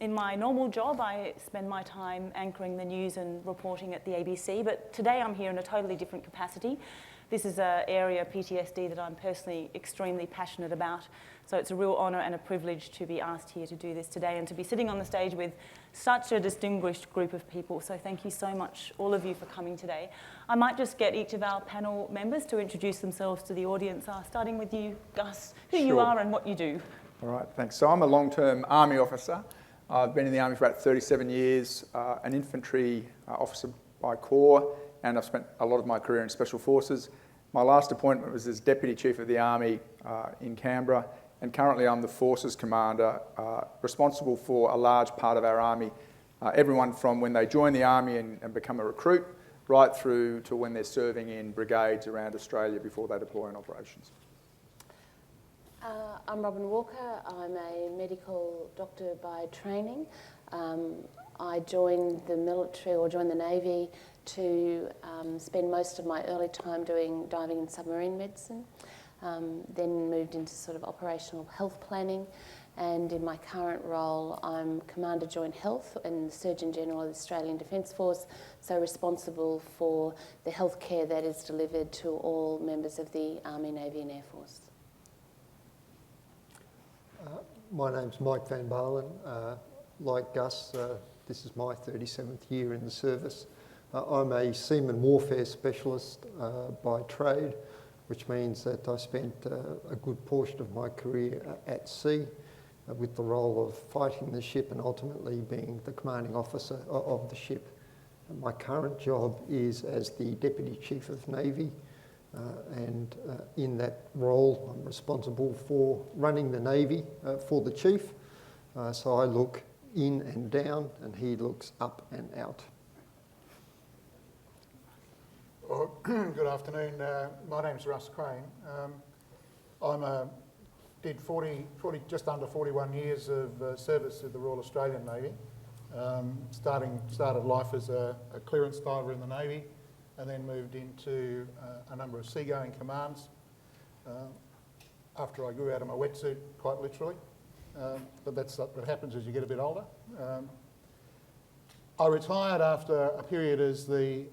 In my normal job, I spend my time anchoring the news and reporting at the ABC, but today I'm here in a totally different capacity. This is an area, PTSD, that I'm personally extremely passionate about. So it's a real honour and a privilege to be asked here to do this today and to be sitting on the stage with such a distinguished group of people. So thank you so much, all of you, for coming today. I might just get each of our panel members to introduce themselves to the audience, starting with you, Gus, who you are and what you do. All right, thanks. So I'm a long-term Army officer. I've been in the Army for about 37 years, an infantry officer by corps, and I've spent a lot of my career in Special Forces. My last appointment was as Deputy Chief of the Army in Canberra, and currently I'm the Forces Commander, responsible for a large part of our Army, everyone from when they join the Army and become a recruit, right through to when they're serving in brigades around Australia before they deploy in operations. I'm Robin Walker. I'm a medical doctor by training. I joined the military or joined the Navy to spend most of my early time doing diving and submarine medicine, then moved into sort of operational health planning, and in my current role I'm Commander Joint Health and Surgeon General of the Australian Defence Force, so responsible for the health care that is delivered to all members of the Army, Navy and Air Force. My name's Mike Van Balen. Like Gus, this is my 37th year in the service. I'm a seaman warfare specialist by trade, which means that I spent a good portion of my career at sea with the role of fighting the ship and ultimately being the commanding officer of the ship. My current job is as the Deputy Chief of Navy, and in that role I'm responsible for running the Navy for the Chief. So I look in and down and he looks up and out. Good afternoon. My name's Russ Crane. Did just under 41 years of service with the Royal Australian Navy. Started life as a clearance diver in the Navy, and then moved into a number of seagoing commands after I grew out of my wetsuit, quite literally. But that's what happens as you get a bit older. I retired after a period as the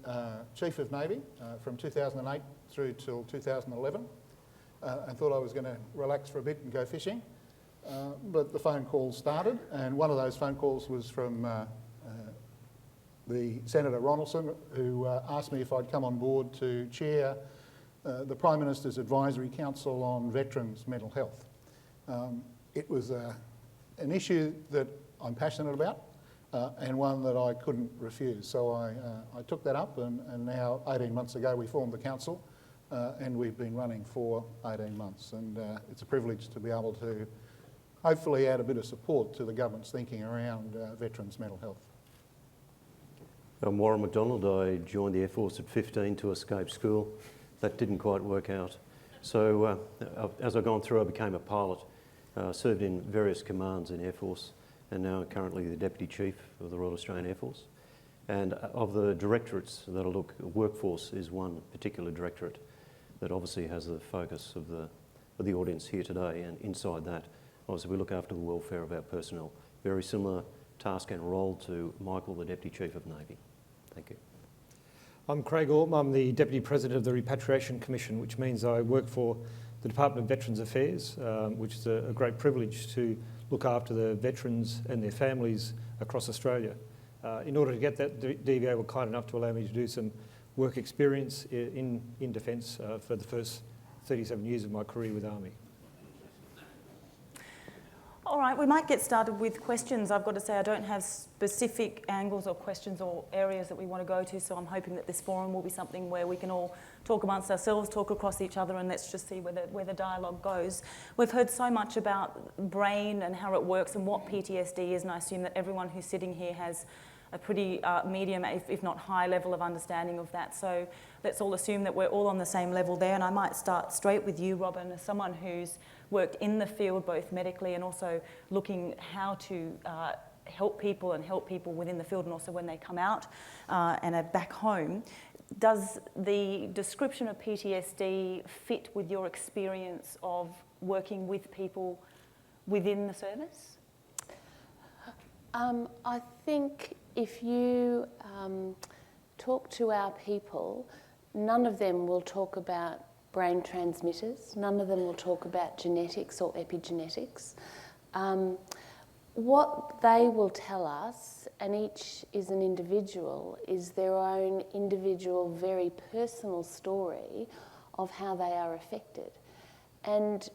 Chief of Navy from 2008 through till 2011, and thought I was going to relax for a bit and go fishing. But the phone calls started, and one of those phone calls was from the Senator Ronaldson, who asked me if I'd come on board to chair the Prime Minister's Advisory Council on Veterans' Mental Health. It was an issue that I'm passionate about and one that I couldn't refuse. So I took that up, and now 18 months ago we formed the council, and we've been running for 18 months. And it's a privilege to be able to hopefully add a bit of support to the government's thinking around veterans' mental health. I'm Warren McDonald. I joined the Air Force at 15 to escape school. That didn't quite work out. So as I've gone through, I became a pilot, served in various commands in Air Force, and now currently the Deputy Chief of the Royal Australian Air Force. And of the directorates that I look, workforce is one particular directorate that obviously has the focus of the audience here today, and inside that, obviously we look after the welfare of our personnel. Very similar task and role to Michael, the Deputy Chief of Navy. Thank you. I'm Craig Orme. I'm the Deputy President of the Repatriation Commission, which means I work for the Department of Veterans Affairs, which is a great privilege to look after the veterans and their families across Australia. In order to get that, DVA were kind enough to allow me to do some work experience in defence for the first 37 years of my career with Army. All right, we might get started with questions. I've got to say I don't have specific angles or questions or areas that we want to go to, so I'm hoping that this forum will be something where we can all talk amongst ourselves, talk across each other, and let's just see where the dialogue goes. We've heard so much about brain and how it works and what PTSD is, and I assume that everyone who's sitting here has a pretty medium, if not high level of understanding of that. So let's all assume that we're all on the same level there, and I might start straight with you, Robin, as someone who's worked in the field both medically and also looking how to help people within the field and also when they come out and are back home. Does the description of PTSD fit with your experience of working with people within the service? I think if you talk to our people, none of them will talk about brain transmitters, none of them will talk about genetics or epigenetics. What they will tell us, and each is an individual, is their own individual, very personal story of how they are affected. And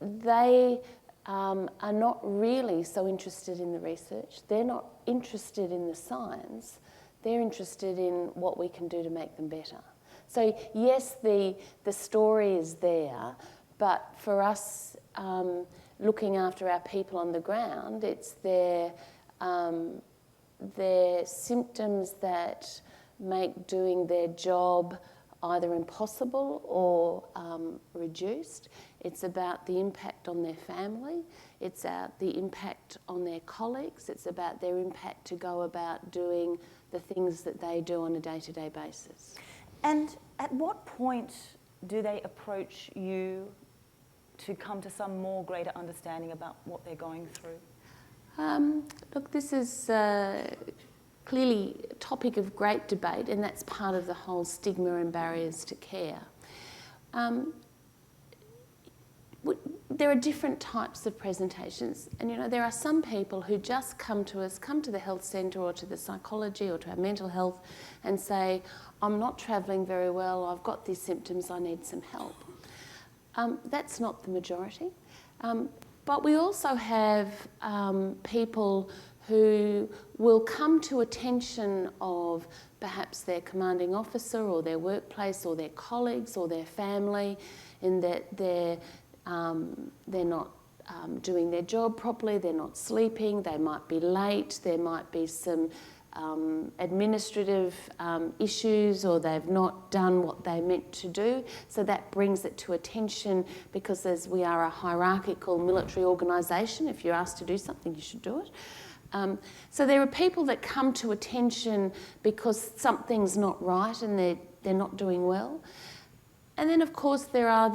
they are not really so interested in the research. They're not interested in the science. They're interested in what we can do to make them better. So yes, the story is there, but for us, looking after our people on the ground, it's their symptoms that make doing their job either impossible or reduced. It's about the impact on their family. It's about the impact on their colleagues. It's about their impact to go about doing the things that they do on a day-to-day basis. And at what point do they approach you to come to some more greater understanding about what they're going through? Look, this is clearly a topic of great debate, and that's part of the whole stigma and barriers to care. There are different types of presentations, and you know, there are some people who just come to us, come to the health centre or to the psychology or to our mental health and say, I'm not travelling very well, I've got these symptoms, I need some help. That's not the majority. But we also have people who will come to attention of perhaps their commanding officer or their workplace or their colleagues or their family in that they're not doing their job properly, they're not sleeping, they might be late, there might be some administrative issues, or they've not done what they meant to do. So that brings it to attention, because as we are a hierarchical military organisation, if you're asked to do something, you should do it. So there are people that come to attention because something's not right and they're not doing well. And then, of course, there are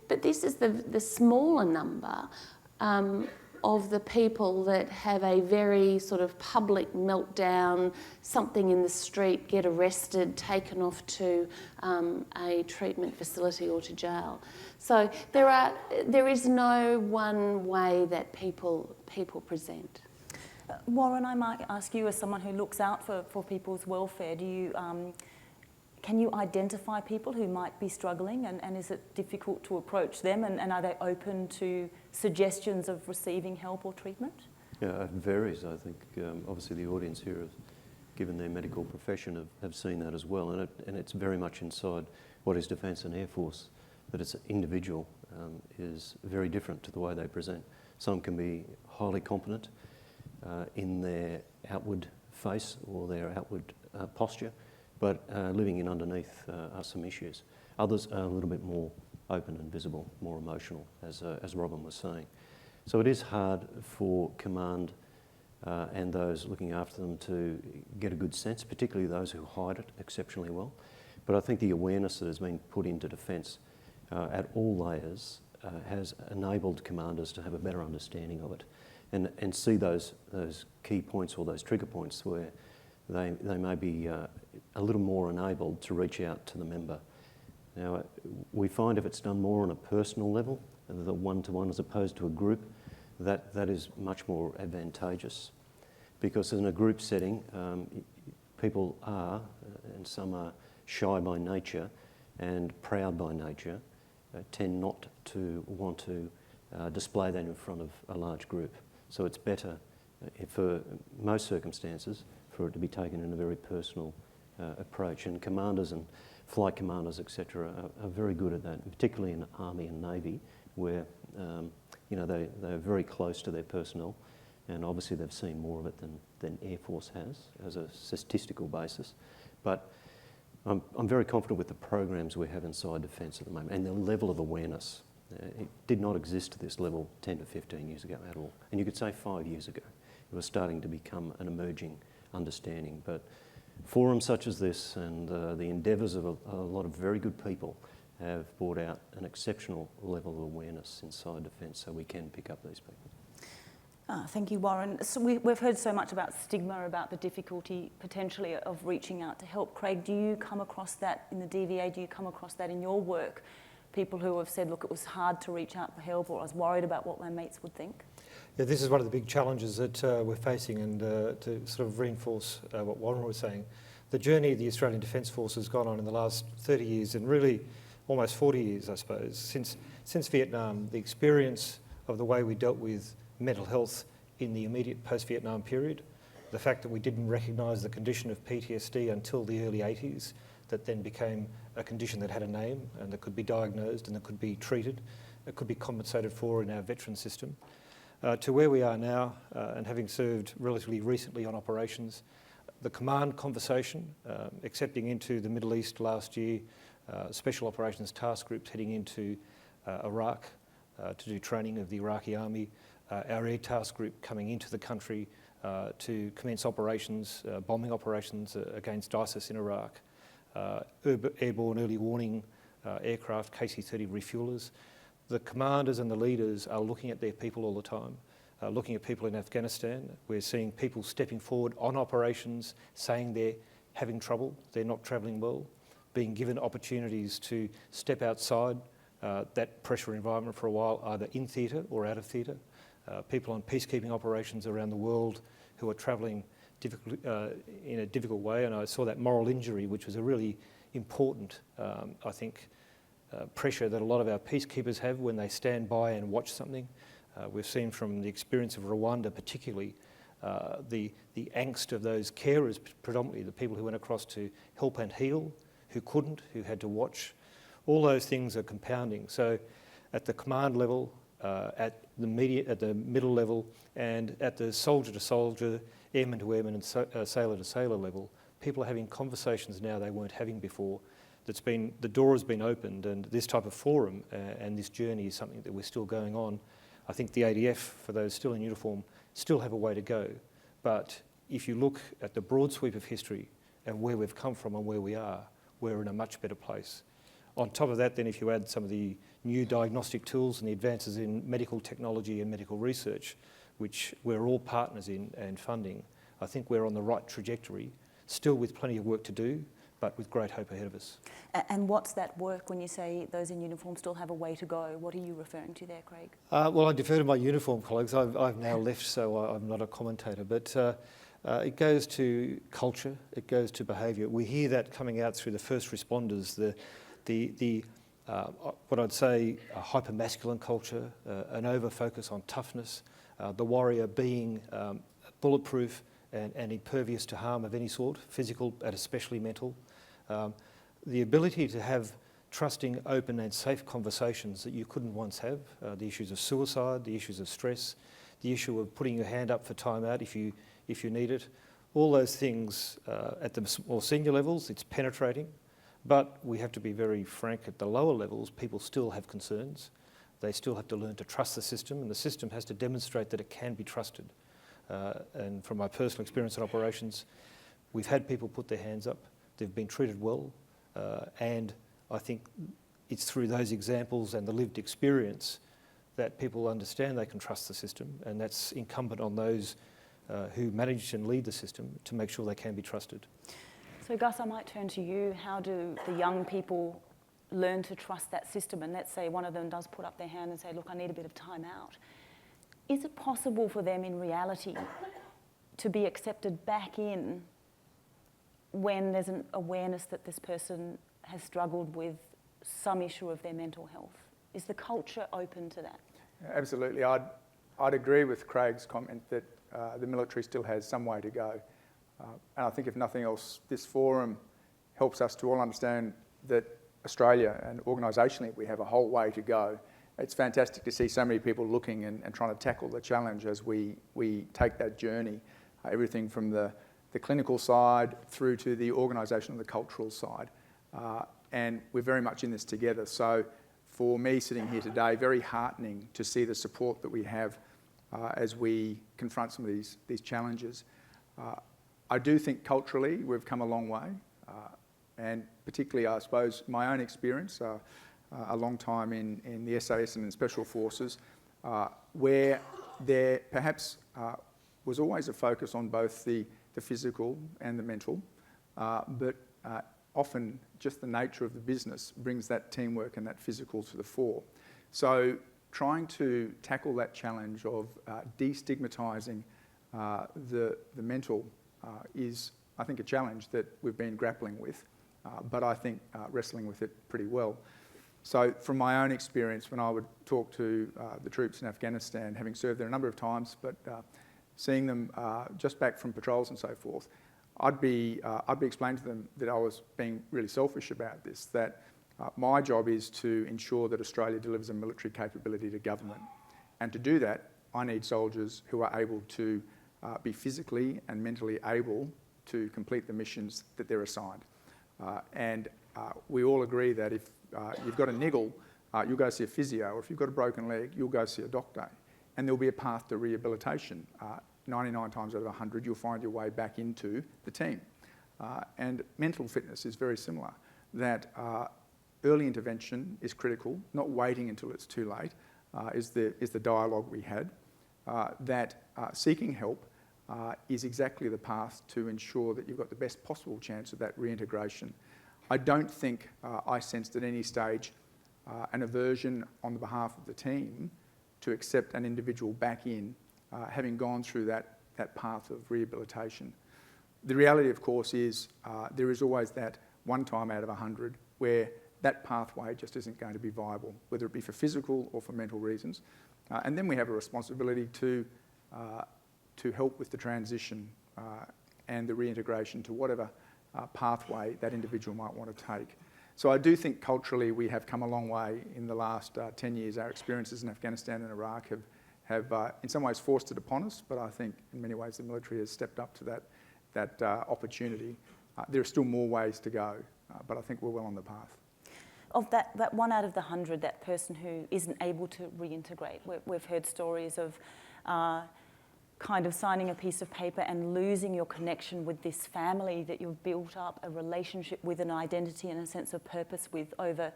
but this is the smaller number of the people that have a very sort of public meltdown, something in the street, get arrested, taken off to a treatment facility or to jail. So there is no one way that people present. Warren, I might ask you, as someone who looks out for people's welfare, do you, can you identify people who might be struggling, and is it difficult to approach them, and are they open to suggestions of receiving help or treatment? Yeah, it varies, I think. Obviously the audience here, given their medical profession, have seen that as well, and it's very much inside what is Defence and Air Force, that it's individual is very different to the way they present. Some can be highly competent in their outward face or their outward posture, but living in underneath are some issues. Others are a little bit more open and visible, more emotional, as Robin was saying. So it is hard for command and those looking after them to get a good sense, particularly those who hide it exceptionally well. But I think the awareness that has been put into Defence at all layers has enabled commanders to have a better understanding of it and see those key points or those trigger points where they may be a little more enabled to reach out to the member. Now, we find if it's done more on a personal level, the one-to-one as opposed to a group, that is much more advantageous. Because in a group setting, people are, and some are shy by nature and proud by nature, tend not to want to display that in front of a large group. So it's better, for most circumstances, for it to be taken in a very personal approach. And commanders and flight commanders, etc., are very good at that, particularly in the Army and Navy, where they're very close to their personnel, and obviously they've seen more of it than Air Force has as a statistical basis. But I'm very confident with the programs we have inside Defence at the moment and the level of awareness. It did not exist to this level 10 to 15 years ago at all. And you could say 5 years ago. It was starting to become an emerging understanding. But forums such as this and the endeavours of a lot of very good people have brought out an exceptional level of awareness inside Defence, so we can pick up these people. Thank you, Warren. So we've heard so much about stigma, about the difficulty potentially of reaching out to help. Craig, do you come across that in the DVA? Do you come across that in your work? People who have said, look, it was hard to reach out for help, or I was worried about what my mates would think? Yeah, this is one of the big challenges that we're facing, and to sort of reinforce what Warren was saying, the journey the Australian Defence Force has gone on in the last 30 years, and really almost 40 years, I suppose, since Vietnam, the experience of the way we dealt with mental health in the immediate post-Vietnam period, the fact that we didn't recognise the condition of PTSD until the early 80s, that then became a condition that had a name and that could be diagnosed and that could be treated, that could be compensated for in our veteran system, to where we are now, and having served relatively recently on operations, the command conversation, accepting into the Middle East last year, special operations task groups heading into Iraq to do training of the Iraqi army, our air task group coming into the country to commence operations, bombing operations against ISIS in Iraq, airborne early warning aircraft, KC-30 refuelers. The commanders and the leaders are looking at their people all the time, looking at people in Afghanistan. We're seeing people stepping forward on operations, saying they're having trouble, they're not travelling well, being given opportunities to step outside that pressure environment for a while, either in theatre or out of theatre. People on peacekeeping operations around the world who are travelling in a difficult way, and I saw that moral injury, which was a really important, I think, pressure that a lot of our peacekeepers have when they stand by and watch something. We've seen from the experience of Rwanda particularly, the angst of those carers, predominantly the people who went across to help and heal, who couldn't, who had to watch. All those things are compounding. So at the command level, at the middle level, and at the soldier-to-soldier, airman-to-airman and sailor-to-sailor level, people are having conversations now they weren't having before. The door has been opened, and this type of forum and this journey is something that we're still going on. I think the ADF, for those still in uniform, still have a way to go. But if you look at the broad sweep of history and where we've come from and where we are, we're in a much better place. On top of that, then, if you add some of the new diagnostic tools and the advances in medical technology and medical research, which we're all partners in and funding, I think we're on the right trajectory, still with plenty of work to do, but with great hope ahead of us. And what's that work when you say those in uniform still have a way to go? What are you referring to there, Craig? Well, I defer to my uniform colleagues. I've now left, so I'm not a commentator, but it goes to culture, it goes to behaviour. We hear that coming out through the first responders, what I'd say a hyper-masculine culture, an over-focus on toughness, the warrior being bulletproof and impervious to harm of any sort, physical and especially mental. The ability to have trusting, open and safe conversations that you couldn't once have, the issues of suicide, the issues of stress, the issue of putting your hand up for time out if you need it, all those things at the more senior levels, it's penetrating. But we have to be very frank, at the lower levels, people still have concerns. They still have to learn to trust the system, and the system has to demonstrate that it can be trusted. And from my personal experience in operations, we've had people put their hands up, they've been treated well, and I think it's through those examples and the lived experience that people understand they can trust the system, and that's incumbent on those who manage and lead the system to make sure they can be trusted. So Gus, I might turn to you. How do the young people learn to trust that system? And let's say one of them does put up their hand and say, look, I need a bit of time out. Is it possible for them in reality to be accepted back in when there's an awareness that this person has struggled with some issue of their mental health? Is the culture open to that? Absolutely. I'd agree with Craig's comment that the military still has some way to go. And I think if nothing else, this forum helps us to all understand that Australia and organisationally we have a whole way to go. It's fantastic to see so many people looking and trying to tackle the challenge as we take that journey, everything from the clinical side through to the organisational and the cultural side. And we're very much in this together. So for me sitting here today, very heartening to see the support that we have as we confront some of these challenges. I do think culturally we've come a long way, and particularly I suppose my own experience, a long time in the SAS and in Special Forces, where there perhaps was always a focus on both the physical and the mental, but often just the nature of the business brings that teamwork and that physical to the fore. So trying to tackle that challenge of destigmatising the mental is, I think, a challenge that we've been grappling with, but I think wrestling with it pretty well. So from my own experience, when I would talk to the troops in Afghanistan, having served there a number of times, but seeing them just back from patrols and so forth, I'd be explaining to them that I was being really selfish about this, that my job is to ensure that Australia delivers a military capability to government. And to do that, I need soldiers who are able to be physically and mentally able to complete the missions that they're assigned. And we all agree that if you've got a niggle, you'll go see a physio, or if you've got a broken leg, you'll go see a doctor. And there'll be a path to rehabilitation. 99 times out of 100, you'll find your way back into the team. And mental fitness is very similar, that early intervention is critical, not waiting until it's too late, is the dialogue we had. That seeking help is exactly the path to ensure that you've got the best possible chance of that reintegration. I don't think I sensed at any stage an aversion on the behalf of the team to accept an individual back in, having gone through that path of rehabilitation. The reality, of course, is there is always that one time out of 100 where that pathway just isn't going to be viable, whether it be for physical or for mental reasons. And then we have a responsibility to help with the transition and the reintegration to whatever pathway that individual might want to take. So I do think culturally we have come a long way in the last 10 years. Our experiences in Afghanistan and Iraq have in some ways forced it upon us, but I think in many ways the military has stepped up to that opportunity. There are still more ways to go, but I think we're well on the path. Of that 1 out of the 100, that person who isn't able to reintegrate, we've heard stories of kind of signing a piece of paper and losing your connection with this family that you've built up a relationship with, an identity and a sense of purpose with over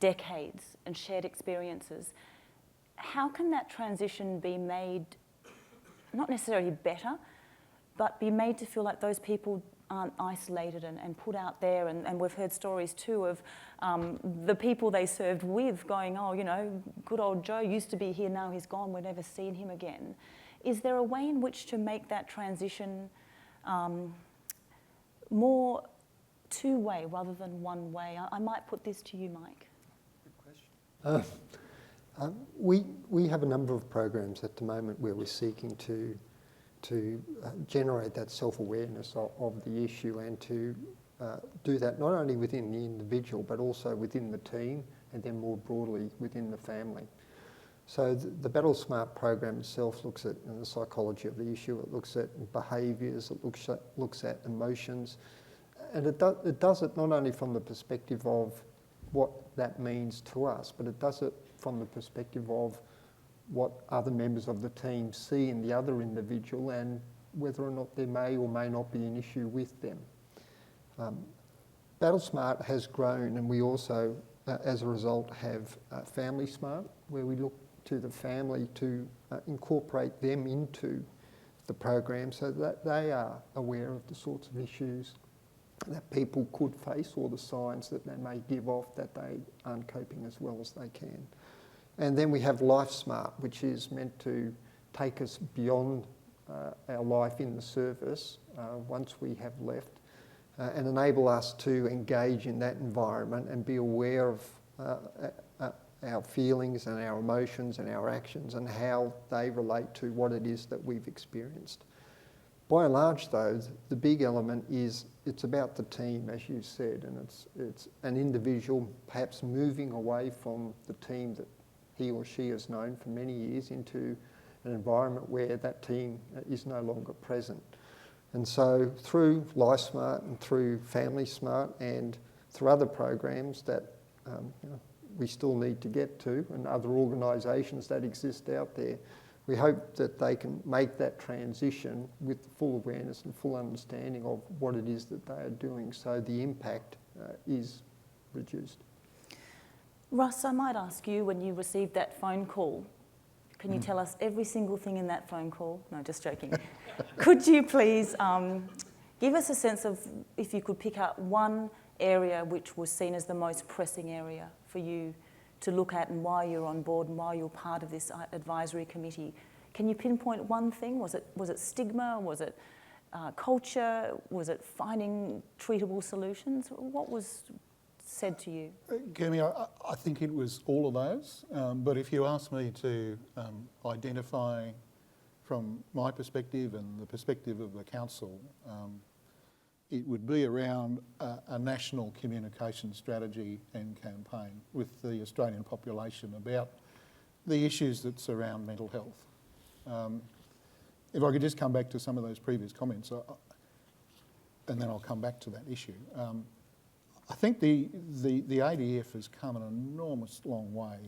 decades and shared experiences. How can that transition be made, not necessarily better, but be made to feel like those people aren't isolated and put out there? And we've heard stories too of the people they served with going, oh, you know, good old Joe used to be here, now he's gone, we've never seen him again. Is there a way in which to make that transition more two-way rather than one way? I might put this to you, Mike. Good question. We have a number of programs at the moment where we're seeking to generate that self-awareness of the issue and to do that not only within the individual but also within the team and then more broadly within the family. So the Battle Smart program itself looks at the psychology of the issue, it looks at behaviours, it looks at emotions, and it does it not only from the perspective of what that means to us, but it does it from the perspective of what other members of the team see in the other individual and whether or not there may or may not be an issue with them. Battle Smart has grown, and we also, as a result, have Family Smart, where we look to the family to incorporate them into the program so that they are aware of the sorts of issues that people could face or the signs that they may give off that they aren't coping as well as they can. And then we have Life Smart, which is meant to take us beyond our life in the service once we have left and enable us to engage in that environment and be aware of our feelings and our emotions and our actions and how they relate to what it is that we've experienced. By and large, though, the big element is it's about the team, as you said, and it's an individual perhaps moving away from the team that he or she has known for many years into an environment where that team is no longer present. And so through Life Smart and through Family Smart and through other programs that we still need to get to and other organisations that exist out there, we hope that they can make that transition with full awareness and full understanding of what it is that they are doing so the impact is reduced. Russ, I might ask you, when you received that phone call Can you tell us every single thing in that phone call? No, just joking. Could you please give us a sense of, if you could pick out one area which was seen as the most pressing area for you to look at, and why you're on board and why you're part of this advisory committee? Can you pinpoint one thing? Was it stigma? Was it culture? Was it finding treatable solutions? What was said to you? Kemi, I think it was all of those, but if you ask me to identify from my perspective and the perspective of the council, it would be around a national communication strategy and campaign with the Australian population about the issues that surround mental health. If I could just come back to some of those previous comments, and then I'll come back to that issue. I think the ADF has come an enormous long way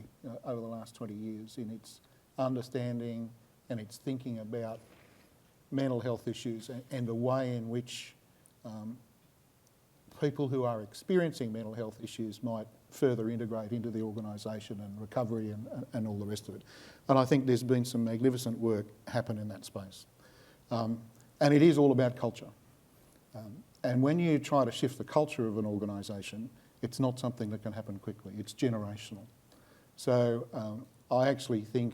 over the last 20 years in its understanding and its thinking about mental health issues and the way in which people who are experiencing mental health issues might further integrate into the organisation and recovery and all the rest of it. And I think there's been some magnificent work happen in that space. And it is all about culture. And when you try to shift the culture of an organisation, it's not something that can happen quickly. It's generational. So I actually think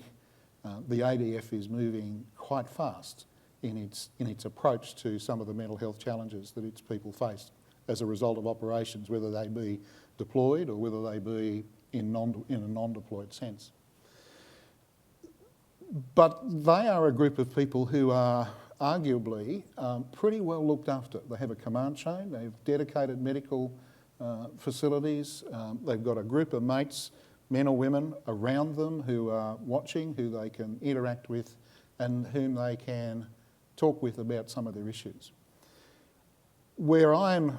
the ADF is moving quite fast in its approach to some of the mental health challenges that its people face as a result of operations, whether they be deployed or whether they be in a non-deployed sense. But they are a group of people who are arguably pretty well looked after. They have a command chain, they have dedicated medical facilities, they've got a group of mates, men or women, around them who are watching, who they can interact with and whom they can talk with about some of their issues. Where I'm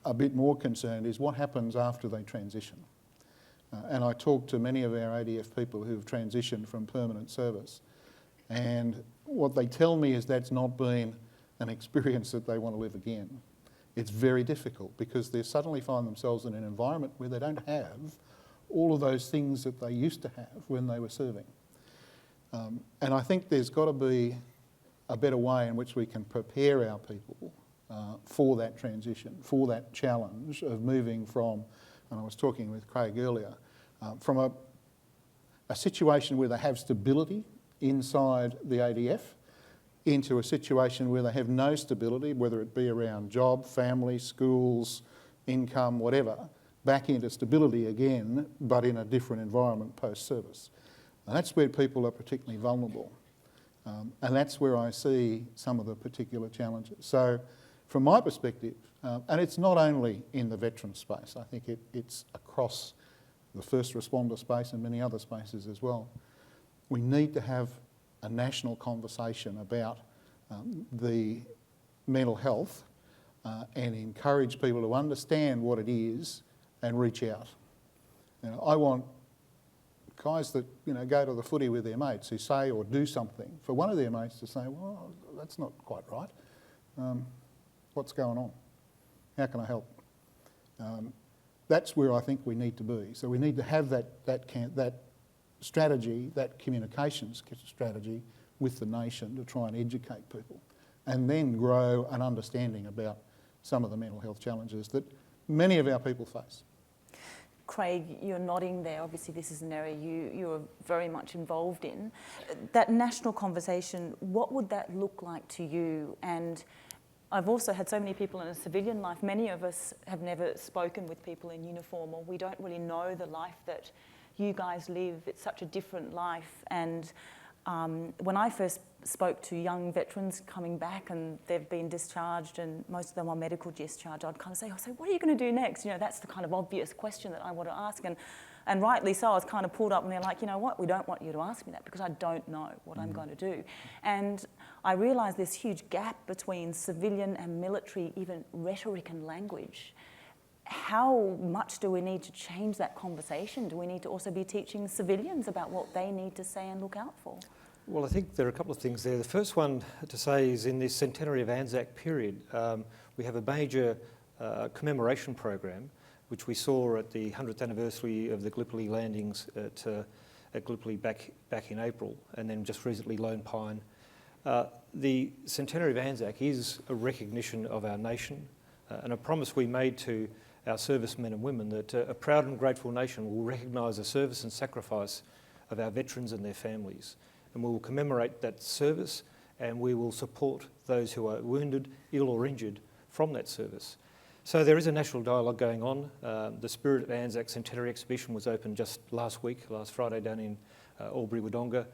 a bit more concerned is what happens after they transition. And I talk to many of our ADF people who have transitioned from permanent service, and what they tell me is that's not been an experience that they want to live again. It's very difficult because they suddenly find themselves in an environment where they don't have all of those things that they used to have when they were serving. And I think there's got to be a better way in which we can prepare our people for that transition, for that challenge of moving from, and I was talking with Craig earlier, from a situation where they have stability inside the ADF into a situation where they have no stability, whether it be around job, family, schools, income, whatever, back into stability again, but in a different environment post-service. And that's where people are particularly vulnerable. And that's where I see some of the particular challenges. So from my perspective, and it's not only in the veteran space, I think it's across the first responder space and many other spaces as well. We need to have a national conversation about the mental health and encourage people to understand what it is and reach out. You know, I want guys that go to the footy with their mates who say or do something, for one of their mates to say, well, that's not quite right. What's going on? How can I help? That's where I think we need to be. So we need to have that strategy, that communications strategy with the nation to try and educate people and then grow an understanding about some of the mental health challenges that many of our people face. Craig, you're nodding there. Obviously, this is an area you're very much involved in. That national conversation, what would that look like to you? And I've also had so many people in a civilian life. Many of us have never spoken with people in uniform, or we don't really know the life that you guys live. It's such a different life. And when I first spoke to young veterans coming back and they've been discharged and most of them are medical discharge, I'd kind of say, what are you going to do next? That's the kind of obvious question that I want to ask. And rightly so, I was kind of pulled up and they're like, you know what, we don't want you to ask me that because I don't know what I'm going to do. And I realised this huge gap between civilian and military, even rhetoric and language. How much do we need to change that conversation? Do we need to also be teaching civilians about what they need to say and look out for? Well, I think there are a couple of things there. The first one to say is in this centenary of Anzac period, we have a major commemoration program, which we saw at the 100th anniversary of the Gallipoli landings at at Gallipoli back in April, and then just recently Lone Pine. The centenary of Anzac is a recognition of our nation and a promise we made to our servicemen and women that a proud and grateful nation will recognise the service and sacrifice of our veterans and their families. And we will commemorate that service, and we will support those who are wounded, ill or injured from that service. So there is a national dialogue going on. The Spirit of Anzac Centenary Exhibition was opened just last Friday down in Albury-Wodonga.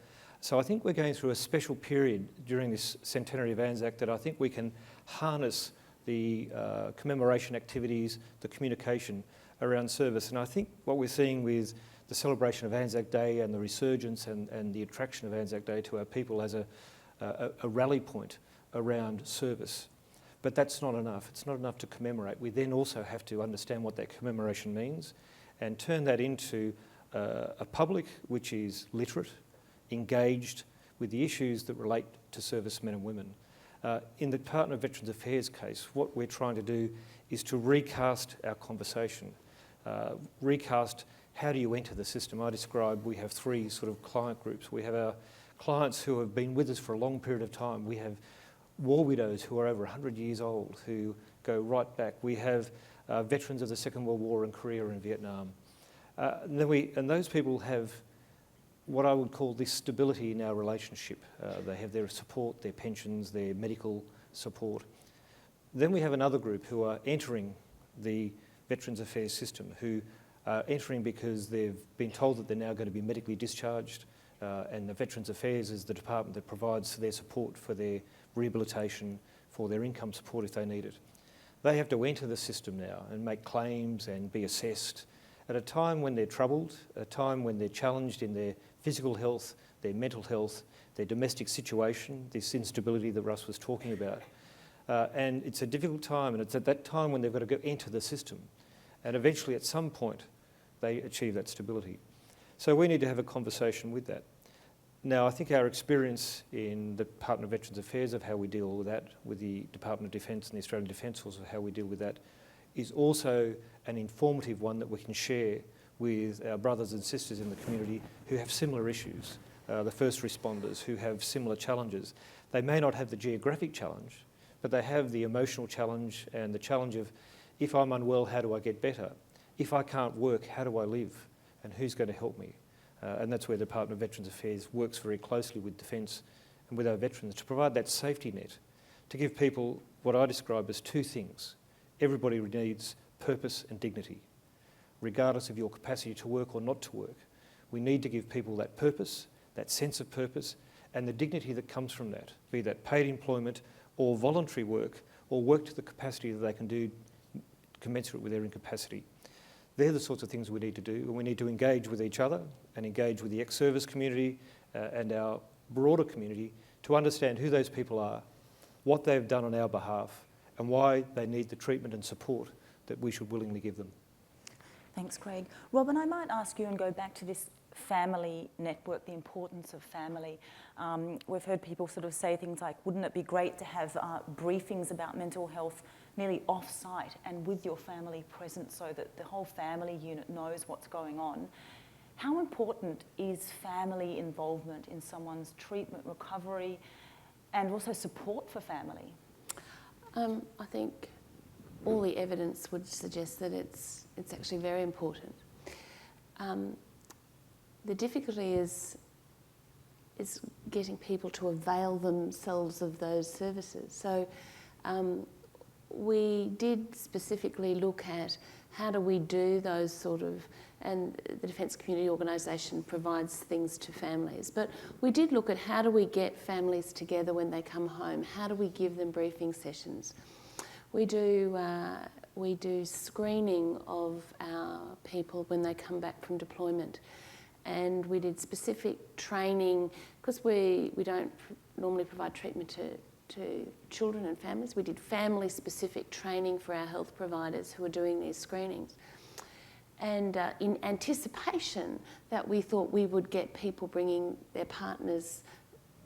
So I think we're going through a special period during this centenary of Anzac that I think we can harness the commemoration activities, the communication around service. And I think what we're seeing with the celebration of Anzac Day and the resurgence and the attraction of Anzac Day to our people as a rally point around service. But that's not enough. It's not enough to commemorate. We then also have to understand what that commemoration means and turn that into a public which is literate, engaged with the issues that relate to servicemen and women. In the Department of Veterans Affairs case, what we're trying to do is to recast our conversation, recast how do you enter the system. I described we have three sort of client groups. We have our clients who have been with us for a long period of time. We have war widows who are over 100 years old who go right back. We have veterans of the Second World War in Korea and Vietnam. And those people have what I would call this stability in our relationship. They have their support, their pensions, their medical support. Then we have another group who are entering the Veterans Affairs system, who are entering because they've been told that they're now going to be medically discharged, and the Veterans Affairs is the department that provides their support for their rehabilitation, for their income support if they need it. They have to enter the system now and make claims and be assessed at a time when they're troubled, a time when they're challenged in their physical health, their mental health, their domestic situation, this instability that Russ was talking about. And it's a difficult time, and it's at that time when they've got to go enter the system. And eventually, at some point, they achieve that stability. So we need to have a conversation with that. Now, I think our experience in the Department of Veterans Affairs of how we deal with that, with the Department of Defence and the Australian Defence Force of how we deal with that, is also an informative one that we can share with our brothers and sisters in the community who have similar issues, the first responders who have similar challenges. They may not have the geographic challenge, but they have the emotional challenge and the challenge of, if I'm unwell, how do I get better? If I can't work, how do I live? And who's going to help me? And that's where the Department of Veterans Affairs works very closely with Defence and with our veterans to provide that safety net, to give people what I describe as two things. Everybody needs purpose and dignity, regardless of your capacity to work or not to work. We need to give people that purpose, that sense of purpose, and the dignity that comes from that, be that paid employment or voluntary work, or work to the capacity that they can do commensurate with their incapacity. They're the sorts of things we need to do, and we need to engage with each other and engage with the ex-service community and our broader community to understand who those people are, what they've done on our behalf, and why they need the treatment and support that we should willingly give them. Thanks, Craig. Robin, I might ask you and go back to this family network, the importance of family. We've heard people sort of say things like, wouldn't it be great to have briefings about mental health nearly off-site and with your family present so that the whole family unit knows what's going on? How important is family involvement in someone's treatment, recovery, and also support for family? I think all the evidence would suggest that it's actually very important. The difficulty is getting people to avail themselves of those services. So we did specifically look at how do we do those sort of, and the Defence Community Organisation provides things to families, but we did look at how do we get families together when they come home, how do we give them briefing sessions. We do screening of our people when they come back from deployment, and we did specific training, because we don't normally provide treatment to children and families. We did family-specific training for our health providers who are doing these screenings. And in anticipation that we thought we would get people bringing their partners,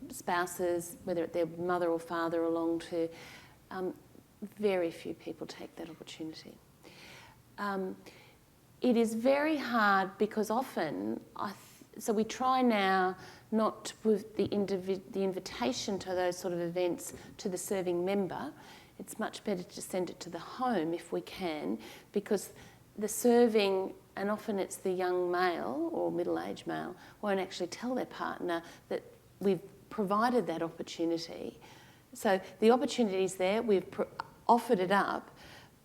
spouses, whether it's their mother or father, along to, very few people take that opportunity. It is very hard because often so we try now not to put the invitation to those sort of events to the serving member. It's much better to send it to the home if we can, because the serving, and often it's the young male or middle-aged male, won't actually tell their partner that we've provided that opportunity. So the opportunity is there, we've offered it up,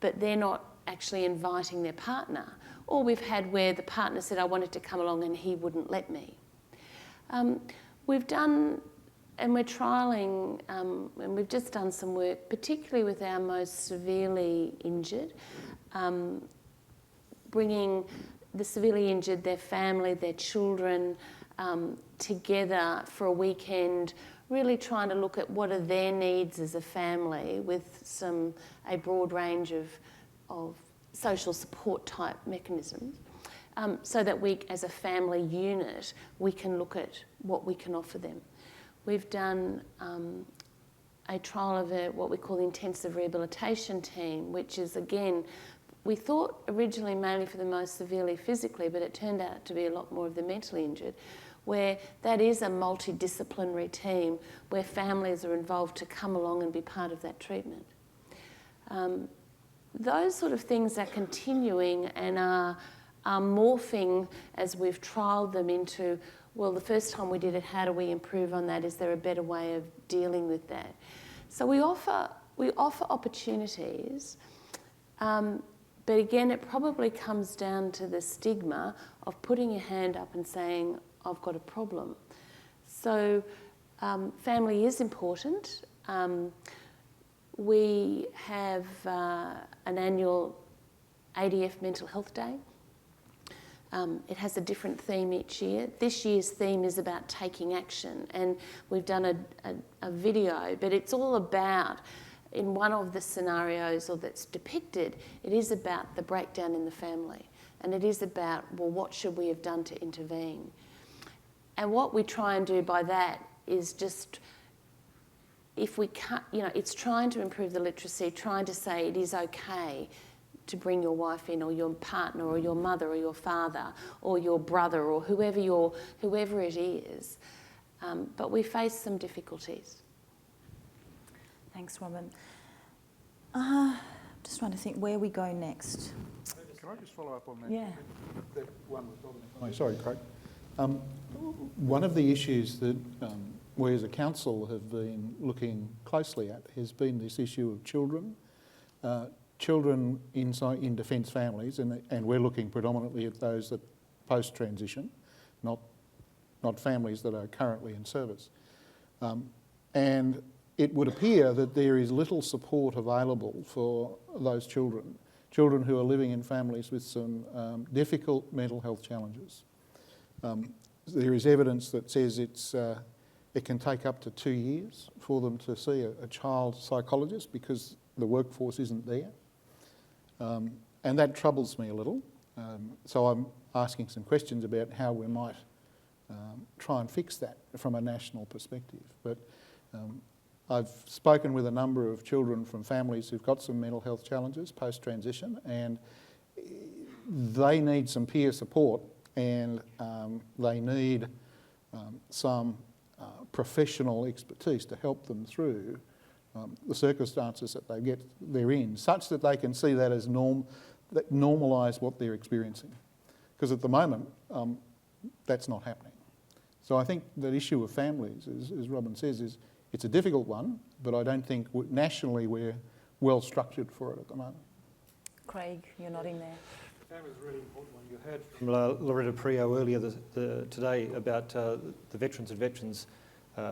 but they're not actually inviting their partner. Or we've had where the partner said, I wanted to come along and he wouldn't let me. We've done, and we're trialling, and we've just done some work, particularly with our most severely injured, bringing the severely injured, their family, their children together for a weekend, really trying to look at what are their needs as a family with a broad range of social support type mechanisms, so that we, as a family unit, we can look at what we can offer them. We've done a trial of what we call the intensive rehabilitation team, which is, again, we thought originally mainly for the most severely physically, but it turned out to be a lot more of the mentally injured, where that is a multidisciplinary team where families are involved to come along and be part of that treatment. Those sort of things are continuing and are morphing as we've trialled them into, well, the first time we did it, how do we improve on that? Is there a better way of dealing with that? So we offer opportunities, but again, it probably comes down to the stigma of putting your hand up and saying, I've got a problem. So family is important. We have an annual ADF Mental Health Day. It has a different theme each year. This year's theme is about taking action, and we've done a video, but it's all about, in one of the scenarios or that's depicted, it is about the breakdown in the family, and it is about, well, what should we have done to intervene? And what we try and do by that is just, if we can't, it's trying to improve the literacy, trying to say it is okay to bring your wife in, or your partner, or your mother, or your father, or your brother, or whoever it is. But we face some difficulties. Thanks, Robin. Just trying to think where we go next. Can I just follow up on that? Yeah. That one with Robin. Oh, sorry, Craig. One of the issues that we as a council have been looking closely at has been this issue of children. Children in defence families, and we're looking predominantly at those that post-transition, not families that are currently in service. And it would appear that there is little support available for those children who are living in families with some difficult mental health challenges. There is evidence that says it can take up to 2 years for them to see a child psychologist because the workforce isn't there. And that troubles me a little. So I'm asking some questions about how we might try and fix that from a national perspective. But I've spoken with a number of children from families who've got some mental health challenges post-transition, and they need some peer support, and they need some professional expertise to help them through the circumstances that they're in, such that they can see that as that normalise what they're experiencing. Because at the moment, that's not happening. So I think that issue of families, as Robin says, it's a difficult one, but I don't think nationally we're well structured for it at the moment. Craig, you're nodding there. Family is a really important one. You heard from Loretta Prio earlier today about the Veterans and Veterans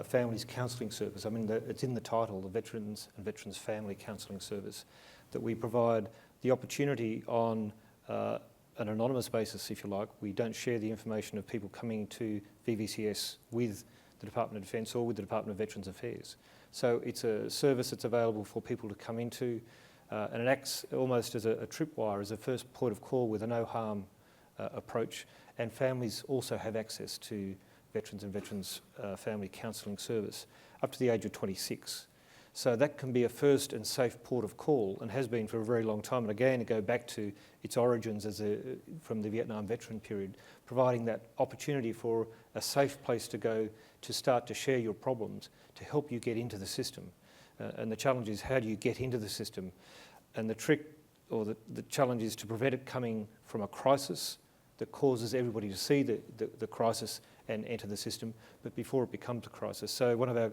Families Counselling Service. I mean, it's in the title, the Veterans and Veterans Family Counselling Service, that we provide the opportunity on an anonymous basis, if you like. We don't share the information of people coming to VVCS with the Department of Defence or with the Department of Veterans Affairs. So it's a service that's available for people to come into, and it acts almost as a tripwire, as a first point of call with a no-harm approach. And families also have access to Veterans and Veterans Family Counselling Service up to the age of 26. So that can be a first and safe port of call, and has been for a very long time. And again, to go back to its origins from the Vietnam veteran period, providing that opportunity for a safe place to go to start to share your problems, to help you get into the system. And the challenge is, how do you get into the system? And the trick, or the challenge, is to prevent it coming from a crisis that causes everybody to see the crisis and enter the system, but before it becomes a crisis. So one of our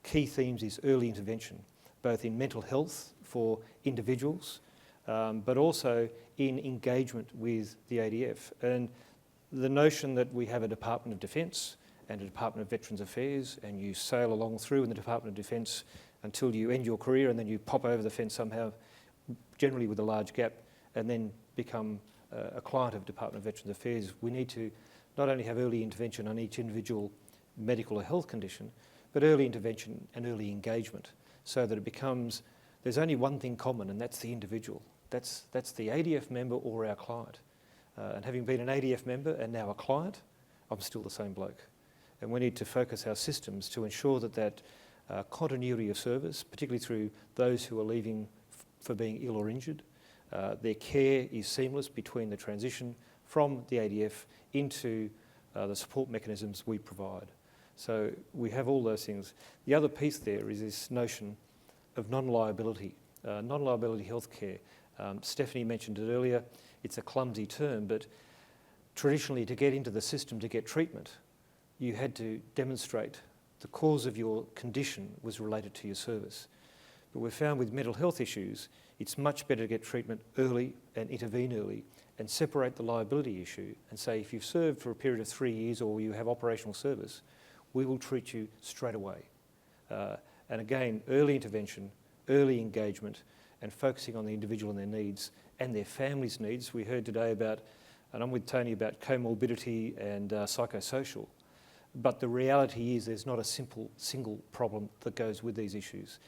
key themes is early intervention, both in mental health for individuals, but also in engagement with the ADF. And the notion that we have a Department of Defence and a Department of Veterans Affairs, and you sail along through in the Department of Defence until you end your career, and then you pop over the fence somehow, generally with a large gap, and then become a client of Department of Veterans Affairs. We need to not only have early intervention on each individual medical or health condition, but early intervention and early engagement, so that it becomes, there's only one thing common, and that's the individual. That's the ADF member or our client. And having been an ADF member and now a client, I'm still the same bloke. And we need to focus our systems to ensure that continuity of service, particularly through those who are leaving for being ill or injured, their care is seamless between the transition from the ADF into the support mechanisms we provide. So we have all those things. The other piece there is this notion of non-liability, non-liability healthcare. Stephanie mentioned it earlier. It's a clumsy term, but traditionally, to get into the system to get treatment, you had to demonstrate the cause of your condition was related to your service. But we've found with mental health issues, it's much better to get treatment early and intervene early and separate the liability issue and say, if you've served for a period of 3 years or you have operational service, we will treat you straight away. And again, early intervention, early engagement, and focusing on the individual and their needs and their family's needs. We heard today about, and I'm with Tony, about comorbidity and psychosocial. But the reality is there's not a single problem that goes with these issues.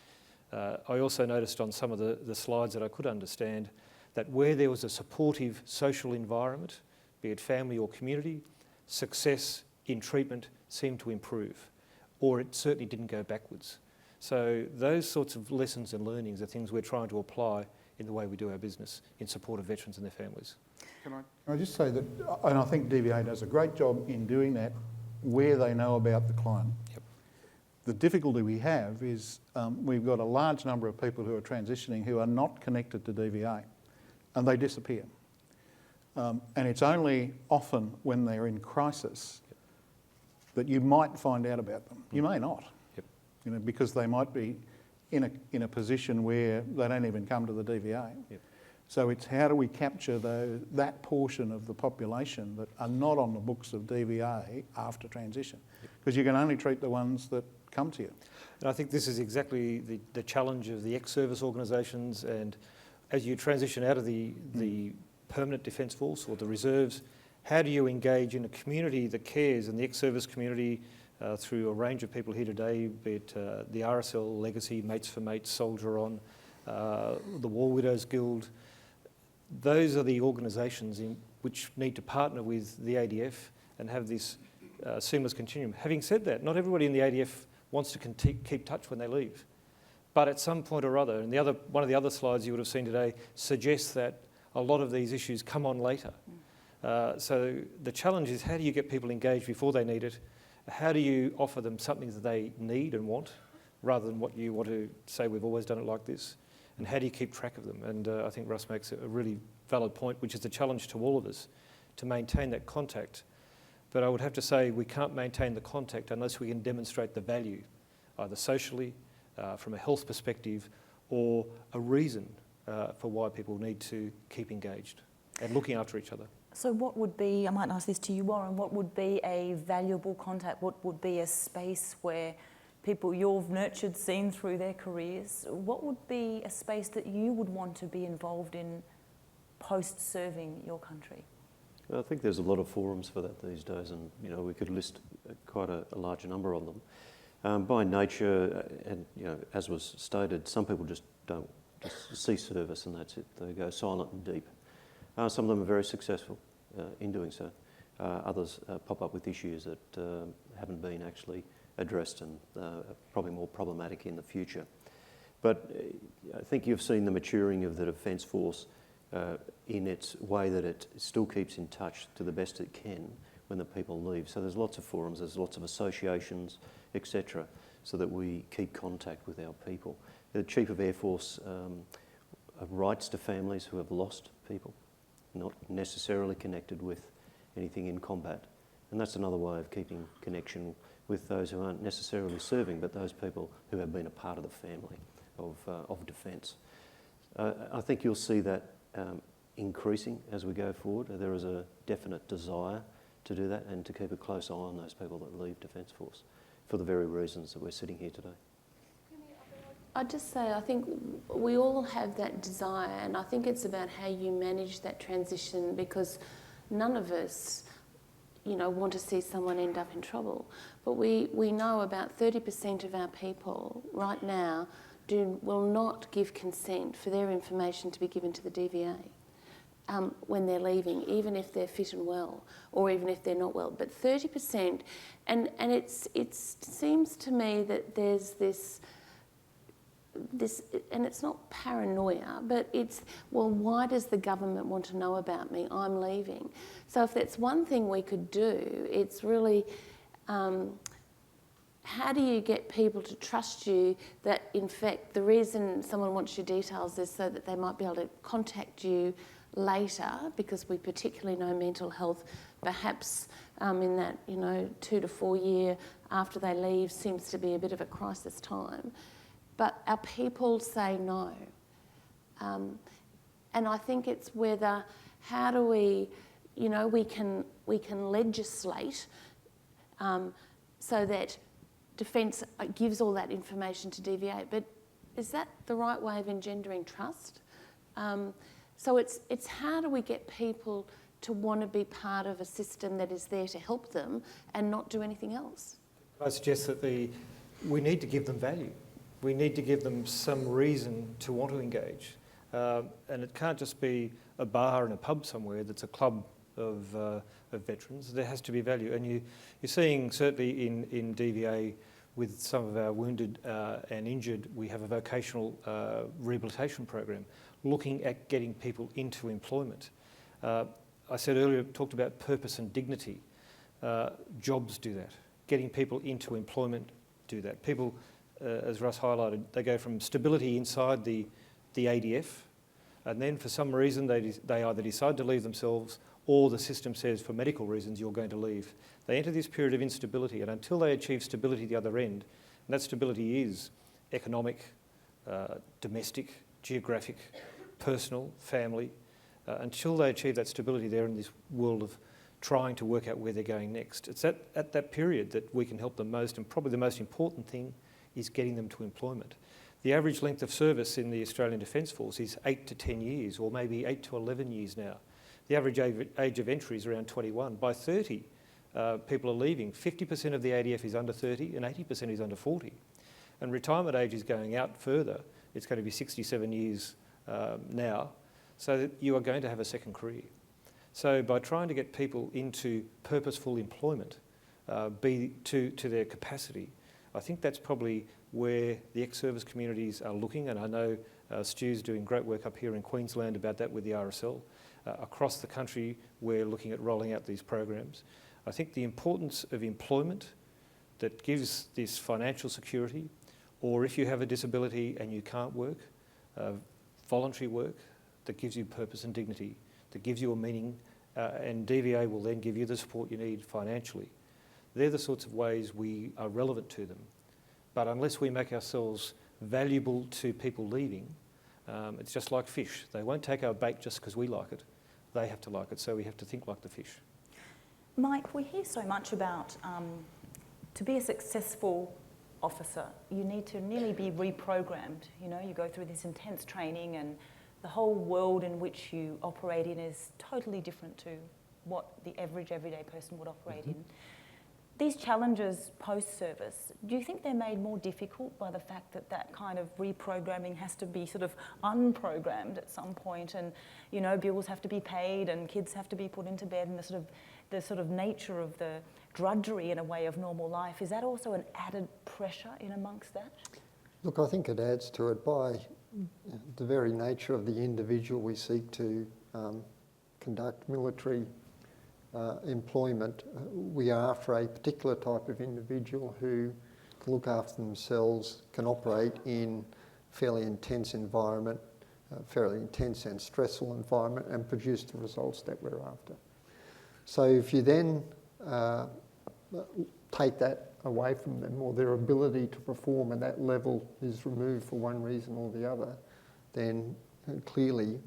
I also noticed on some of the slides that I could understand that where there was a supportive social environment, be it family or community, success in treatment seemed to improve, or it certainly didn't go backwards. So those sorts of lessons and learnings are things we're trying to apply in the way we do our business in support of veterans and their families. Can I just say that, and I think DVA does a great job in doing that where they know about the client. Yep. The difficulty we have is we've got a large number of people who are transitioning who are not connected to DVA, and they disappear. And it's only often when they're in crisis that you might find out about them. You may not, because they might be in a position where they don't even come to the DVA. Yep. So it's how do we capture that portion of the population that are not on the books of DVA after transition? Because you can only treat the ones that come to you. And I think this is exactly the challenge of the ex-service organisations, and as you transition out of the permanent defence force or the reserves, how do you engage in a community that cares, and the ex-service community through a range of people here today, be it the RSL Legacy, Mates for Mates, Soldier On, the War Widows Guild. Those are the organisations which need to partner with the ADF and have this seamless continuum. Having said that, not everybody in the ADF wants to keep touch when they leave. But at some point or other, and one of the other slides you would have seen today suggests that a lot of these issues come on later. So the challenge is, how do you get people engaged before they need it? How do you offer them something that they need and want, rather than what you want to say, we've always done it like this? And how do you keep track of them? And I think Russ makes a really valid point, which is a challenge to all of us, to maintain that contact. But I would have to say we can't maintain the contact unless we can demonstrate the value, either socially, from a health perspective, or a reason for why people need to keep engaged and looking after each other. So what would be, I might ask this to you, Warren, what would be a valuable contact? What would be a space where people you've nurtured, seen through their careers, what would be a space that you would want to be involved in post-serving your country? I think there's a lot of forums for that these days, and we could list quite a larger number of them. By nature, and as was stated, some people just don't see service and that's it. They go silent and deep. Some of them are very successful in doing so. Others pop up with issues that haven't been actually addressed and probably more problematic in the future. But I think you've seen the maturing of the Defence Force in its way that it still keeps in touch to the best it can when the people leave. So there's lots of forums, there's lots of associations, etc., so that we keep contact with our people. The Chief of Air Force writes to families who have lost people, not necessarily connected with anything in combat. And that's another way of keeping connection with those who aren't necessarily serving, but those people who have been a part of the family of defence. I think you'll see that increasing as we go forward. There is a definite desire to do that and to keep a close eye on those people that leave Defence Force for the very reasons that we're sitting here today. I'd just say I think we all have that desire, and I think it's about how you manage that transition, because none of us, want to see someone end up in trouble. But we know about 30% of our people right now will not give consent for their information to be given to the DVA when they're leaving, even if they're fit and well, or even if they're not well. But 30%, and it seems to me that there's this, and it's not paranoia, but it's, well, why does the government want to know about me? I'm leaving. So if that's one thing we could do, it's really, how do you get people to trust you that, in fact, the reason someone wants your details is so that they might be able to contact you later, because we particularly know mental health, perhaps in that, 2 to 4 year after they leave seems to be a bit of a crisis time. But our people say no. And I think it's whether, how do we, we can legislate so that Defence gives all that information to DVA, but is that the right way of engendering trust? So it's how do we get people to want to be part of a system that is there to help them and not do anything else? I suggest that we need to give them value. We need to give them some reason to want to engage. And it can't just be a bar and a pub somewhere that's a club of veterans. There has to be value. And you're seeing, certainly in DVA, with some of our wounded and injured, we have a vocational rehabilitation program looking at getting people into employment. I said earlier, talked about purpose and dignity. Jobs do that. Getting people into employment do that. People, as Russ highlighted, they go from stability inside the ADF, and then for some reason they either decide to leave themselves, or the system says for medical reasons you're going to leave. They enter this period of instability, and until they achieve stability at the other end, and that stability is economic, domestic, geographic, personal, family, until they achieve that stability, they're in this world of trying to work out where they're going next. It's at that period that we can help them most, and probably the most important thing is getting them to employment. The average length of service in the Australian Defence Force is 8 to 10 years, or maybe 8 to 11 years now. The average age of entry is around 21. By 30, people are leaving. 50% of the ADF is under 30 and 80% is under 40. And retirement age is going out further. It's going to be 67 years now, so that you are going to have a second career. So by trying to get people into purposeful employment, be to their capacity, I think that's probably where the ex-service communities are looking, and I know Stu's doing great work up here in Queensland about that with the RSL. Across the country, we're looking at rolling out these programs. I think the importance of employment that gives this financial security, or if you have a disability and you can't work, voluntary work that gives you purpose and dignity, that gives you a meaning, and DVA will then give you the support you need financially. They're the sorts of ways we are relevant to them. But unless we make ourselves valuable to people leaving, it's just like fish. They won't take our bait just because we like it. They have to like it, so we have to think like the fish. Mike, we hear so much about to be a successful officer, you need to nearly be reprogrammed. You go through this intense training, and the whole world in which you operate in is totally different to what the average everyday person would operate in. These challenges post-service, do you think they're made more difficult by the fact that that kind of reprogramming has to be sort of unprogrammed at some point, and bills have to be paid and kids have to be put into bed, and the sort of nature of the drudgery in a way of normal life, is that also an added pressure in amongst that? Look, I think it adds to it by the very nature of the individual we seek to conduct military employment. We are after a particular type of individual who can look after themselves, can operate in fairly intense environment, fairly intense and stressful environment, and produce the results that we're after. So if you then take that away from them, or their ability to perform at that level is removed for one reason or the other, then clearly,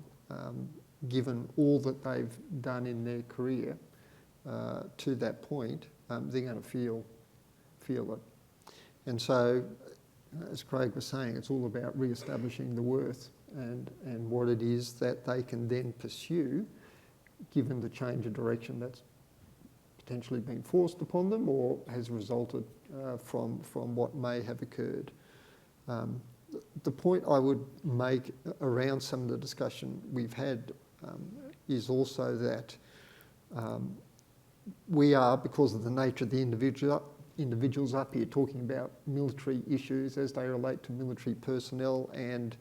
given all that they've done in their career to that point, they're going to feel it. And so, as Craig was saying, it's all about re-establishing the worth and what it is that they can then pursue, given the change of direction that's potentially been forced upon them or has resulted from what may have occurred. The point I would make around some of the discussion we've had is also that we are, because of the nature of the individuals up here, talking about military issues as they relate to military personnel, and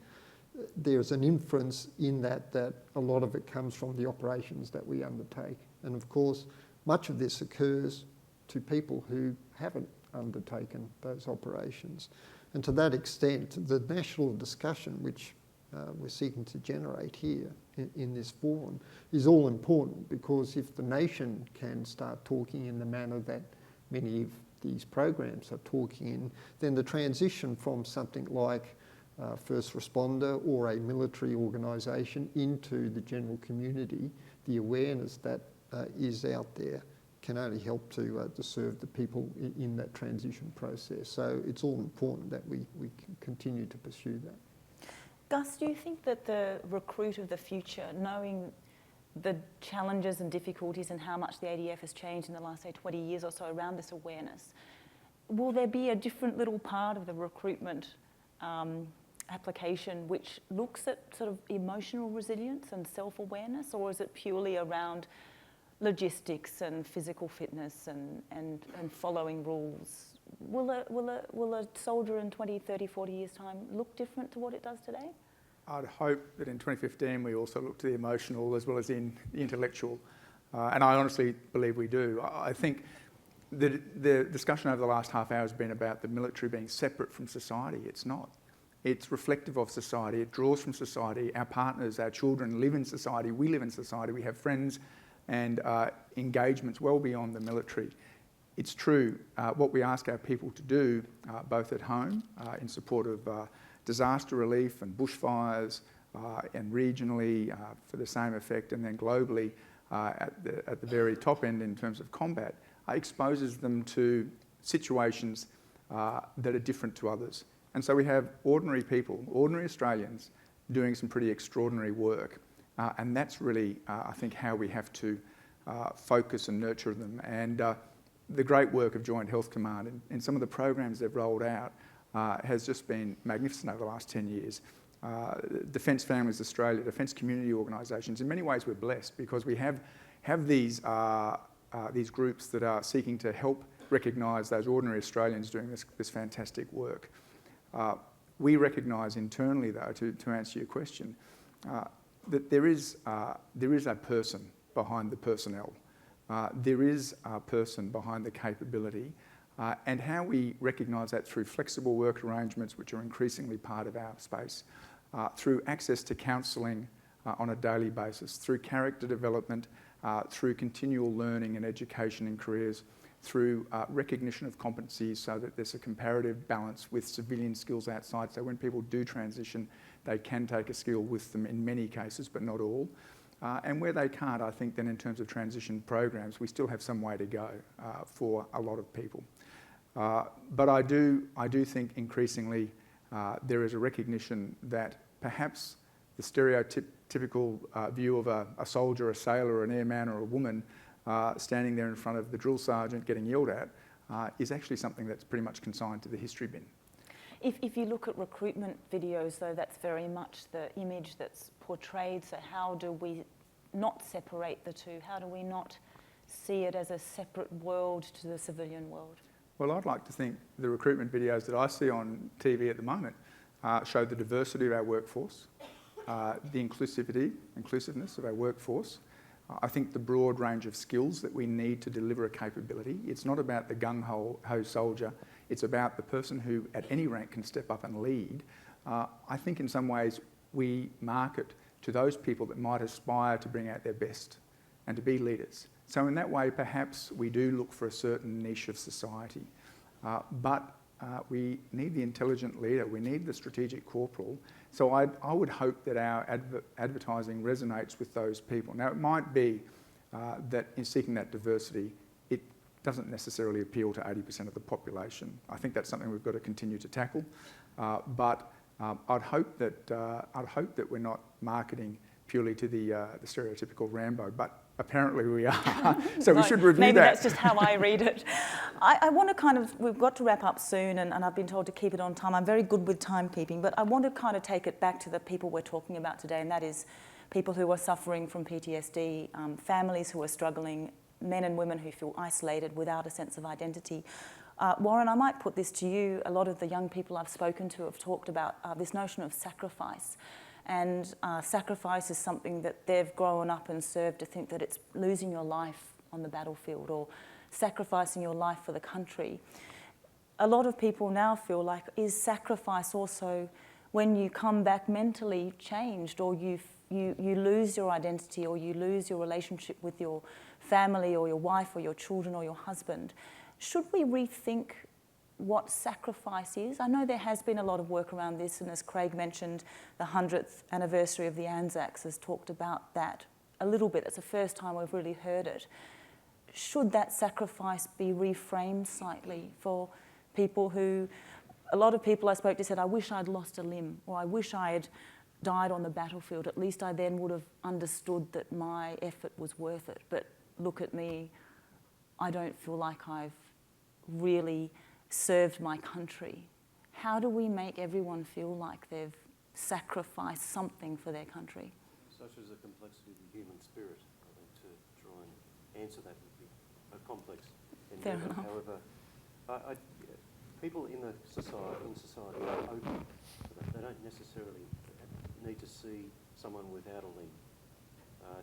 there's an inference in that a lot of it comes from the operations that we undertake. And of course, much of this occurs to people who haven't undertaken those operations. And to that extent, the national discussion which we're seeking to generate here in this forum is all important, because if the nation can start talking in the manner that many of these programs are talking in, then the transition from something like first responder or a military organisation into the general community, the awareness that is out there can only help to serve the people in that transition process. So it's all important that we can continue to pursue that. Gus, do you think that the recruit of the future, knowing the challenges and difficulties and how much the ADF has changed in the last, say, 20 years or so around this awareness, will there be a different little part of the recruitment application which looks at sort of emotional resilience and self-awareness, or is it purely around logistics and physical fitness and following rules? Will a soldier in 20, 30, 40 years' time look different to what it does today? I'd hope that in 2015 we also look to the emotional as well as the intellectual, and I honestly believe we do. I think the discussion over the last half hour has been about the military being separate from society. It's not. It's reflective of society. It draws from society. Our partners, our children live in society. We live in society. We have friends and engagements well beyond the military. It's true, what we ask our people to do, both at home in support of disaster relief and bushfires, and regionally for the same effect, and then globally at the very top end in terms of combat, exposes them to situations that are different to others. And so we have ordinary people, ordinary Australians, doing some pretty extraordinary work. And that's really, I think, how we have to focus and nurture them. And the great work of Joint Health Command and some of the programs they've rolled out has just been magnificent over the last 10 years. Defence Families Australia, Defence Community Organisations, in many ways we're blessed because we have these groups that are seeking to help recognise those ordinary Australians doing this fantastic work. We recognise internally, though, to answer your question, that there is a person behind the personnel. There is a person behind the capability, and how we recognise that through flexible work arrangements, which are increasingly part of our space, through access to counselling on a daily basis, through character development, through continual learning and education in careers, through recognition of competencies so that there's a comparative balance with civilian skills outside. So when people do transition, they can take a skill with them in many cases, but not all. And where they can't, I think then in terms of transition programs, we still have some way to go for a lot of people. But I do think increasingly there is a recognition that perhaps the stereotypical view of a soldier, a sailor, an airman or a woman standing there in front of the drill sergeant getting yelled at is actually something that's pretty much consigned to the history bin. If you look at recruitment videos, though, that's very much the image that's portrayed. So how do we not separate the two? How do we not see it as a separate world to the civilian world? Well, I'd like to think the recruitment videos that I see on TV at the moment show the diversity of our workforce, the inclusiveness of our workforce. I think the broad range of skills that we need to deliver a capability. It's not about the gung-ho soldier. It's about the person who at any rank can step up and lead. I think in some ways we market to those people that might aspire to bring out their best and to be leaders. So in that way, perhaps we do look for a certain niche of society. But we need the intelligent leader. We need the strategic corporal. So I would hope that our advertising resonates with those people. Now, it might be that in seeking that diversity, it doesn't necessarily appeal to 80% of the population. I think that's something we've got to continue to tackle. But I'd hope that we're not marketing purely to the stereotypical Rambo, but apparently we are. So we should review maybe that. That's just how I read it. I want to we've got to wrap up soon, and I've been told to keep it on time. I'm very good with timekeeping, but I want to kind of take it back to the people we're talking about today, and that is people who are suffering from PTSD, families who are struggling, men and women who feel isolated without a sense of identity. Warren, I might put this to you. A lot of the young people I've spoken to have talked about this notion of sacrifice. And sacrifice is something that they've grown up and served to think that it's losing your life on the battlefield or sacrificing your life for the country. A lot of people now feel like, is sacrifice also when you come back mentally changed, or you lose your identity, or you lose your relationship with your family or your wife or your children or your husband? Should we rethink what sacrifice is? I know there has been a lot of work around this, and as Craig mentioned, the 100th anniversary of the Anzacs has talked about that a little bit. It's the first time we've really heard it. Should that sacrifice be reframed slightly for people who, a lot of people I spoke to said, I wish I'd lost a limb, or I wish I had died on the battlefield. At least I then would have understood that my effort was worth it. But look at me, I don't feel like I've really served my country. How do we make everyone feel like they've sacrificed something for their country? Such as the complexity of the human spirit. I think to try and answer that would be a complex endeavour. Fair enough. However, people in society are open to that. They don't necessarily need to see someone without a limb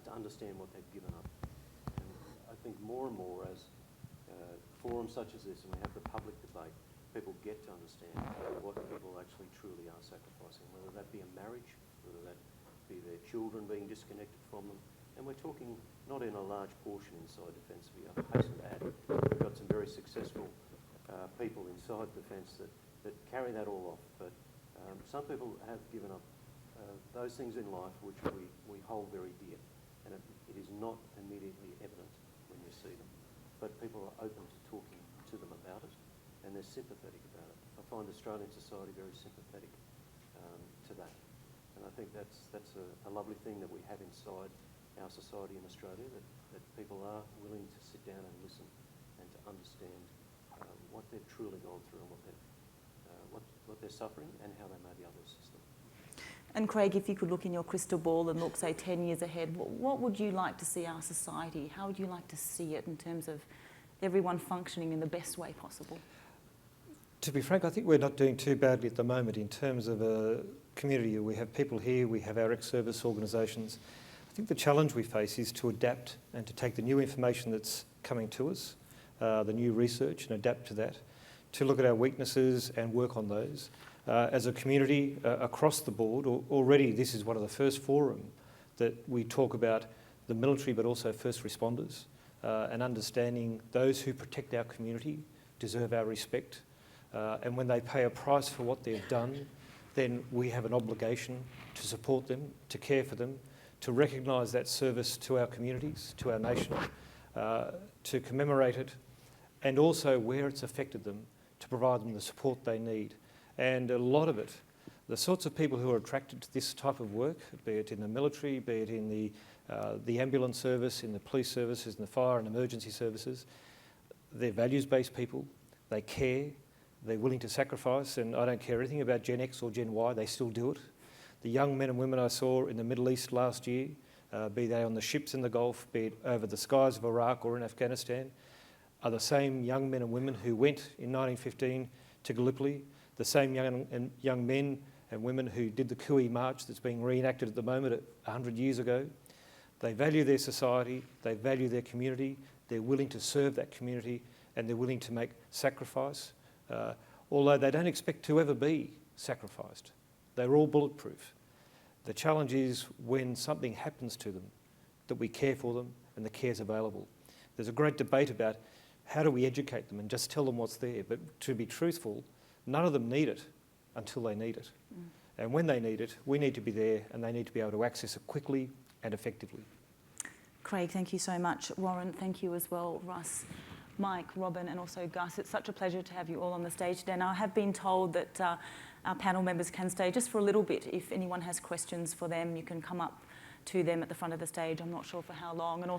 to understand what they've given up. And I think more and more as forums such as this, and we have the public debate, people get to understand what people actually truly are sacrificing, whether that be a marriage, whether that be their children being disconnected from them. And we're talking not in a large portion inside Defence. We hasten to add, we've got some very successful people inside Defence that carry that all off. But some people have given up those things in life which we hold very dear. And it is not immediately evident when you see them. But people are open to talking to them about it, and they're sympathetic about it. I find Australian society very sympathetic to that. And I think that's a lovely thing that we have inside our society in Australia, that people are willing to sit down and listen and to understand what they've truly gone through and what they're suffering and how they may be able to assist them. And Craig, if you could look in your crystal ball and look, say, 10 years ahead, what would you like to see our society? How would you like to see it in terms of everyone functioning in the best way possible? To be frank, I think we're not doing too badly at the moment in terms of a community. We have people here, we have our ex-service organisations. I think the challenge we face is to adapt and to take the new information that's coming to us, the new research, and adapt to that, to look at our weaknesses and work on those. As a community across the board, already this is one of the first forum that we talk about the military but also first responders and understanding those who protect our community deserve our respect. And when they pay a price for what they've done, then we have an obligation to support them, to care for them, to recognise that service to our communities, to our nation, to commemorate it, and also where it's affected them, to provide them the support they need. And a lot of it, the sorts of people who are attracted to this type of work, be it in the military, be it in the ambulance service, in the police services, in the fire and emergency services, they're values-based people, they care, they're willing to sacrifice, and I don't care anything about Gen X or Gen Y, they still do it. The young men and women I saw in the Middle East last year, be they on the ships in the Gulf, be it over the skies of Iraq or in Afghanistan, are the same young men and women who went in 1915 to Gallipoli, the same young men and women who did the Kui March that's being reenacted at the moment 100 years ago. They value their society, they value their community, they're willing to serve that community, and they're willing to make sacrifice, although they don't expect to ever be sacrificed. They're all bulletproof. The challenge is when something happens to them, that we care for them and the care's available. There's a great debate about how do we educate them and just tell them what's there, but to be truthful, none of them need it until they need it. And when they need it, we need to be there and they need to be able to access it quickly and effectively. Craig, thank you so much. Warren, thank you as well. Russ, Mike, Robin, and also Gus. It's such a pleasure to have you all on the stage today. Now, I have been told that our panel members can stay just for a little bit. If anyone has questions for them, you can come up to them at the front of the stage. I'm not sure for how long. And also